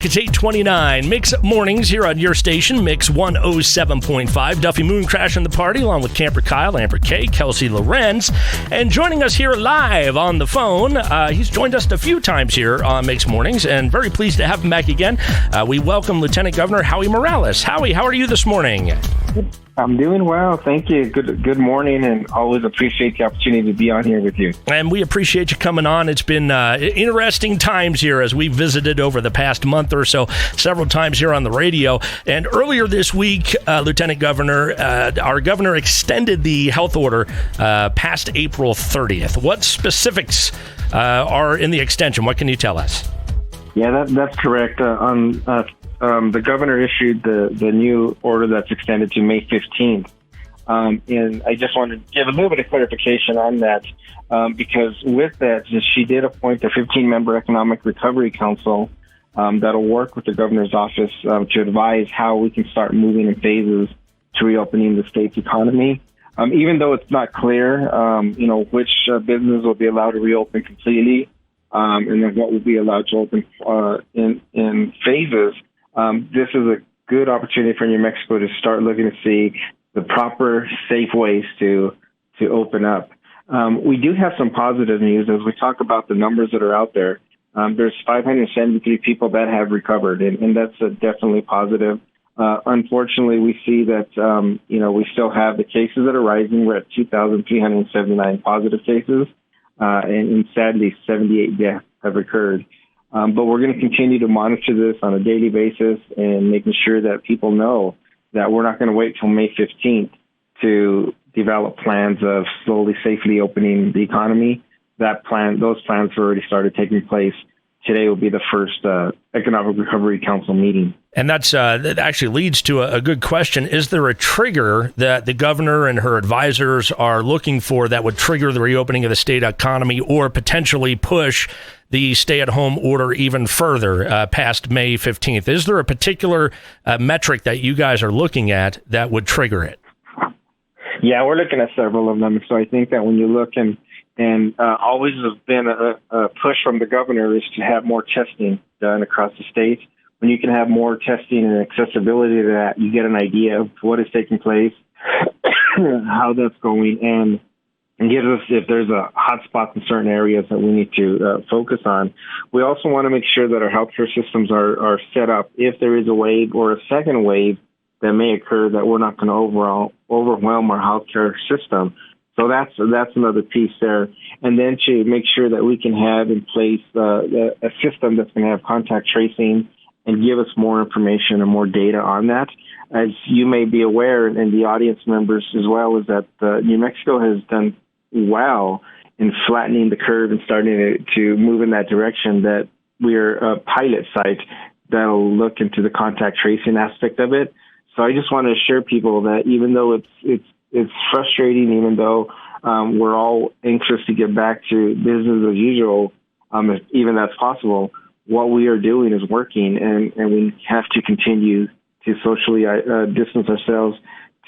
It's 8:29. Mix mornings here on your station, Mix 107.5. Duffy Moon crashing the party along with Camper Kyle, Amber K, Kelsey Lorenz. And joining us here live on the phone, he's joined us a few times here on Mix Mornings, and very pleased to have him back again. We welcome Lieutenant Governor Howie Morales. Howie, how are you this morning? I'm doing well. Thank you. Good morning, and always appreciate the opportunity to be on here with you. And we appreciate you coming on. It's been interesting times here as we visited over the past month or so, several times here on the radio. And earlier this week, Lieutenant Governor, our governor extended the health order past April 30th. What specifics are in the extension? What can you tell us? Yeah, that's correct. The governor issued the new order that's extended to May 15th. And I just wanted to give a little bit of clarification on that because with that, she did appoint a 15-member Economic Recovery Council that'll work with the governor's office to advise how we can start moving in phases to reopening the state's economy. Even though it's not clear, which business will be allowed to reopen completely and then what will be allowed to open in phases. This is a good opportunity for New Mexico to start looking to see the proper, safe ways to open up. We do have some positive news as we talk about the numbers that are out there. There's 573 people that have recovered, and that's definitely positive. Unfortunately, we see that, we still have the cases that are rising. We're at 2,379 positive cases, and sadly, 78 deaths have occurred. But we're going to continue to monitor this on a daily basis and making sure that people know that we're not going to wait till May 15th to develop plans of slowly, safely opening the economy. Those plans have already started taking place. Today will be the first Economic Recovery Council meeting. And that actually leads to a good question. Is there a trigger that the governor and her advisors are looking for that would trigger the reopening of the state economy or potentially push the stay-at-home order even further past May 15th? Is there a particular metric that you guys are looking at that would trigger it? Yeah, we're looking at several of them. So I think that when you look and always has been a push from the governor is to have more testing done across the state. When you can have more testing and accessibility to that, you get an idea of what is taking place, how that's going, and gives us if there's a hot spot in certain areas that we need to focus on. We also want to make sure that our healthcare systems are set up if there is a wave or a second wave that may occur, that we're not going to overwhelm our healthcare system. So that's another piece there. And then to make sure that we can have in place a system that's going to have contact tracing and give us more information and more data on that. As you may be aware, and the audience members as well, is that New Mexico has done well in flattening the curve and starting to move in that direction, that we're a pilot site that'll look into the contact tracing aspect of it. So I just want to assure people that even though it's frustrating, even though we're all anxious to get back to business as usual, if even that's possible, what we are doing is working, and we have to continue to socially distance ourselves,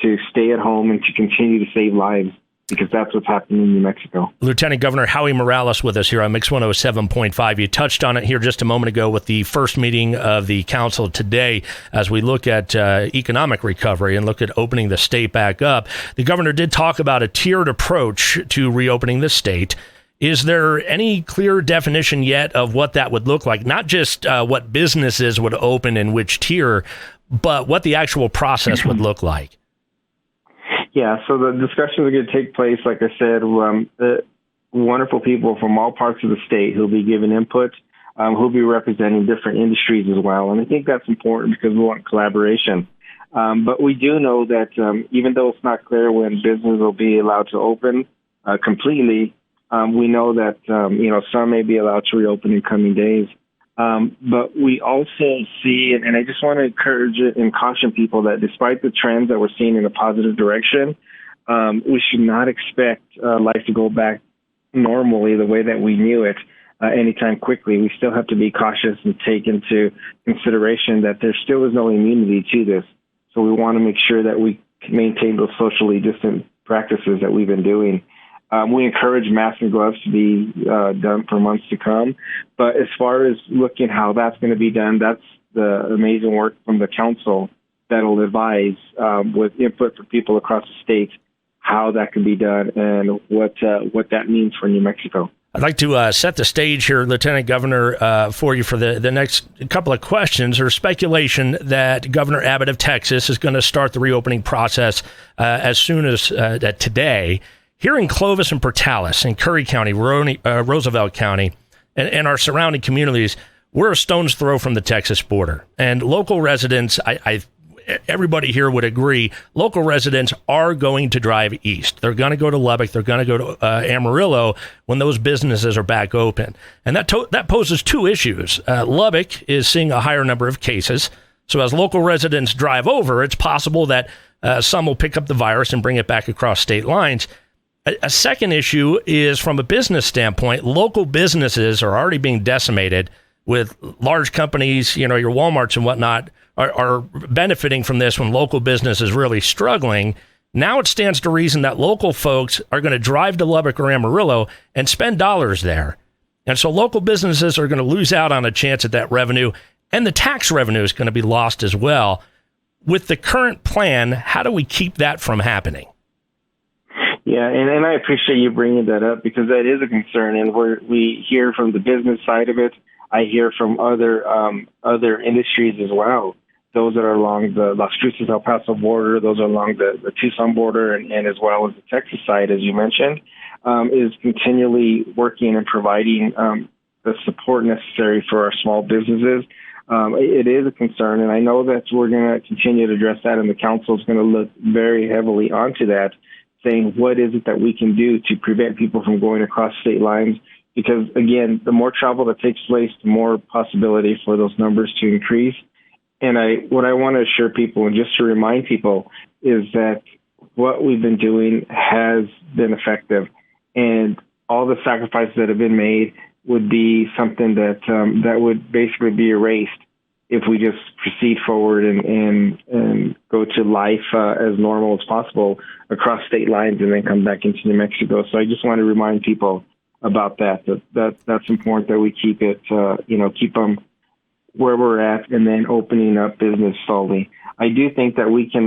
to stay at home, and to continue to save lives, because that's what's happening in New Mexico. Lieutenant Governor Howie Morales with us here on Mix 107.5. You touched on it here just a moment ago with the first meeting of the council today as we look at economic recovery and look at opening the state back up. The governor did talk about a tiered approach to reopening the state. Is there any clear definition yet of what that would look like? Not just what businesses would open in which tier, but what the actual process would look like? Yeah, so the discussions are going to take place, like I said, wonderful people from all parts of the state who'll be giving input, who'll be representing different industries as well. And I think that's important because we want collaboration. But we do know that even though it's not clear when business will be allowed to open completely, we know that, some may be allowed to reopen in coming days. But we also see, and I just want to encourage and caution people that despite the trends that we're seeing in a positive direction, we should not expect life to go back normally the way that we knew it anytime quickly. We still have to be cautious and take into consideration that there still is no immunity to this. So we want to make sure that we maintain those socially distant practices that we've been doing. We encourage masks and gloves to be done for months to come. But as far as looking how that's going to be done, that's the amazing work from the council that'll advise with input from people across the state how that can be done and what that means for New Mexico. I'd like to set the stage here, Lieutenant Governor, for you for the next couple of questions. There's speculation that Governor Abbott of Texas is going to start the reopening process as soon as today. Here in Clovis and Portales, in Curry County, Roosevelt County, and our surrounding communities, we're a stone's throw from the Texas border. And local residents, everybody here would agree, local residents are going to drive east. They're going to go to Lubbock. They're going to go to Amarillo when those businesses are back open. And that poses two issues. Lubbock is seeing a higher number of cases. So as local residents drive over, it's possible that some will pick up the virus and bring it back across state lines. A second issue is from a business standpoint, local businesses are already being decimated with large companies, your Walmarts and whatnot, are benefiting from this when local business is really struggling. Now it stands to reason that local folks are going to drive to Lubbock or Amarillo and spend dollars there. And so local businesses are going to lose out on a chance at that revenue, and the tax revenue is going to be lost as well. With the current plan, how do we keep that from happening? Yeah, and I appreciate you bringing that up because that is a concern, and we hear from the business side of it. I hear from other industries as well. Those that are along the Las Cruces El Paso border, those are along the Tucson border, and as well as the Texas side, as you mentioned, is continually working and providing the support necessary for our small businesses. It is a concern, and I know that we're going to continue to address that, and the council is going to look very heavily onto that, saying what is it that we can do to prevent people from going across state lines. Because, again, the more travel that takes place, the more possibility for those numbers to increase. And what I want to assure people and just to remind people is that what we've been doing has been effective. And all the sacrifices that have been made would be something that would basically be erased if we just proceed forward and go to life as normal as possible across state lines and then come back into New Mexico. So I just want to remind people about that's important that we keep it, keep them where we're at and then opening up business slowly. I do think that we can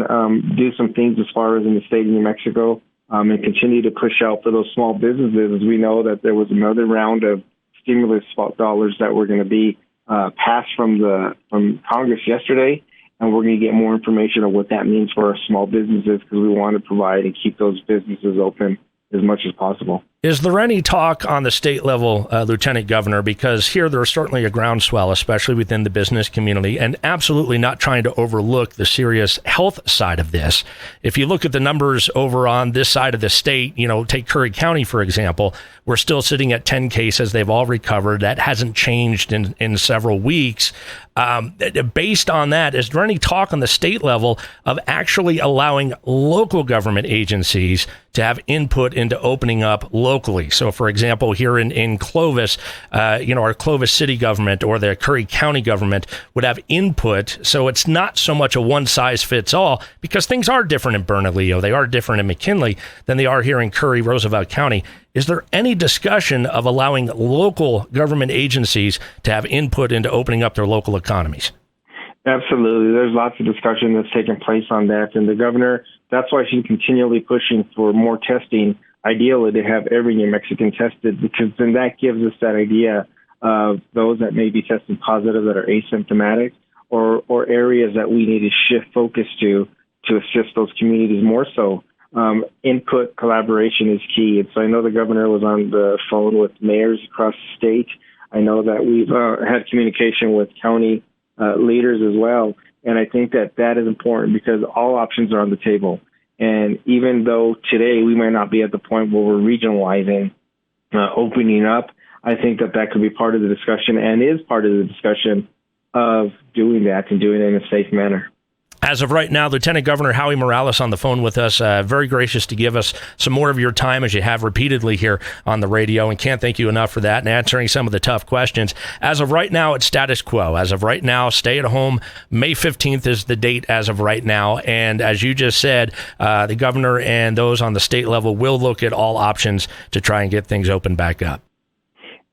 do some things as far as in the state of New Mexico and continue to push out for those small businesses, as we know that there was another round of stimulus dollars that were going to be passed from Congress yesterday, and we're going to get more information on what that means for our small businesses because we want to provide and keep those businesses open as much as possible. Is there any talk on the state level, Lieutenant Governor, because here there's certainly a groundswell, especially within the business community, and absolutely not trying to overlook the serious health side of this. If you look at the numbers over on this side of the state, take Curry County, for example, we're still sitting at 10 cases. They've all recovered. That hasn't changed in several weeks. Based on that, is there any talk on the state level of actually allowing local government agencies to have input into opening up locally? So, for example, here in Clovis, our Clovis city government or the Curry County government would have input. So it's not so much a one size fits all because things are different in Bernalillo. They are different in McKinley than they are here in Curry, Roosevelt County. Is there any discussion of allowing local government agencies to have input into opening up their local economies? Absolutely. There's lots of discussion that's taking place on that. And the governor, that's why she's continually pushing for more testing, ideally to have every New Mexican tested, because then that gives us that idea of those that may be tested positive that are asymptomatic or areas that we need to shift focus to assist those communities more so. Input collaboration is key. And so I know the governor was on the phone with mayors across the state. I know that we've had communication with county leaders as well. And I think that is important because all options are on the table. And even though today we might not be at the point where we're regionalizing, opening up, I think that could be part of the discussion and is part of the discussion of doing that and doing it in a safe manner. As of right now, Lieutenant Governor Howie Morales on the phone with us, very gracious to give us some more of your time as you have repeatedly here on the radio, and can't thank you enough for that and answering some of the tough questions. As of right now, it's status quo. As of right now, stay at home. May 15th is the date as of right now, and as you just said, the governor and those on the state level will look at all options to try and get things open back up.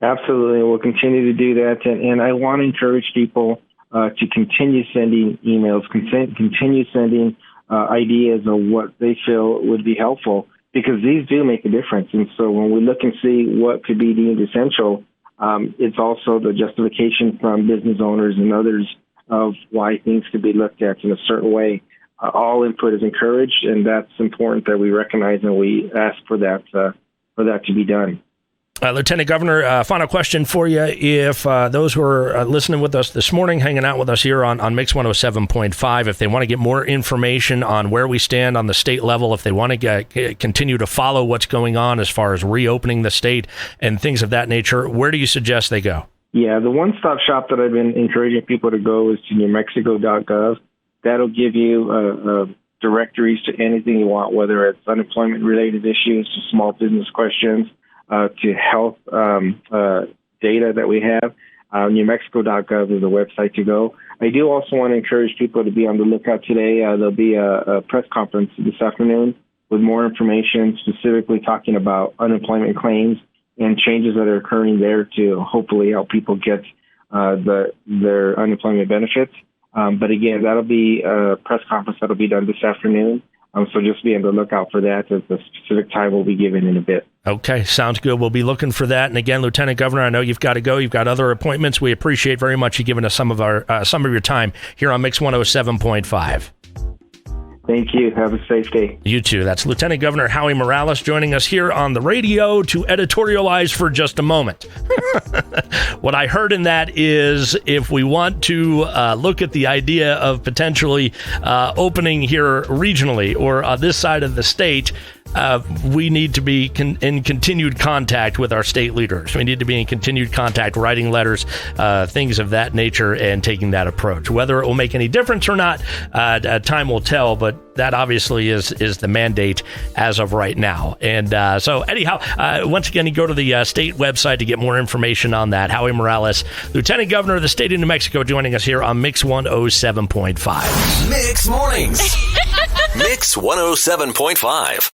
Absolutely. We'll continue to do that, and I want to encourage people to continue sending emails, continue sending ideas of what they feel would be helpful, because these do make a difference. And so when we look and see what could be deemed essential, it's also the justification from business owners and others of why things could be looked at in a certain way. All input is encouraged, and that's important that we recognize and we ask for that to be done. Lieutenant Governor, final question for you. If those who are listening with us this morning, hanging out with us here on Mix 107.5, if they want to get more information on where we stand on the state level, if they want to continue to follow what's going on as far as reopening the state and things of that nature, where do you suggest they go? Yeah, the one-stop shop that I've been encouraging people to go is to newmexico.gov. That'll give you directories to anything you want, whether it's unemployment-related issues, to small business questions, to health data that we have. newmexico.gov is the website to go. I do also want to encourage people to be on the lookout today. There'll be a press conference this afternoon with more information, specifically talking about unemployment claims and changes that are occurring there to hopefully help people get their unemployment benefits. But again, that'll be a press conference that'll be done this afternoon. So just be on the lookout for that, as the specific time will be given in a bit. Okay, sounds good. We'll be looking for that. And again, Lieutenant Governor, I know you've got to go. You've got other appointments. We appreciate very much you giving us some of your time here on Mix 107.5. Thank you. Have a safe day. You too. That's Lieutenant Governor Howie Morales joining us here on the radio to editorialize for just a moment. What I heard in that is, if we want to look at the idea of potentially opening here regionally or on this side of the state, we need to be in continued contact with our state leaders. We need to be in continued contact, writing letters, things of that nature, and taking that approach. Whether it will make any difference or not, time will tell, but that obviously is the mandate as of right now. And so anyhow, once again, you go to the state website to get more information on that. Howie Morales, Lieutenant Governor of the state of New Mexico, joining us here on Mix 107.5. Mix Mornings. Mix 107.5.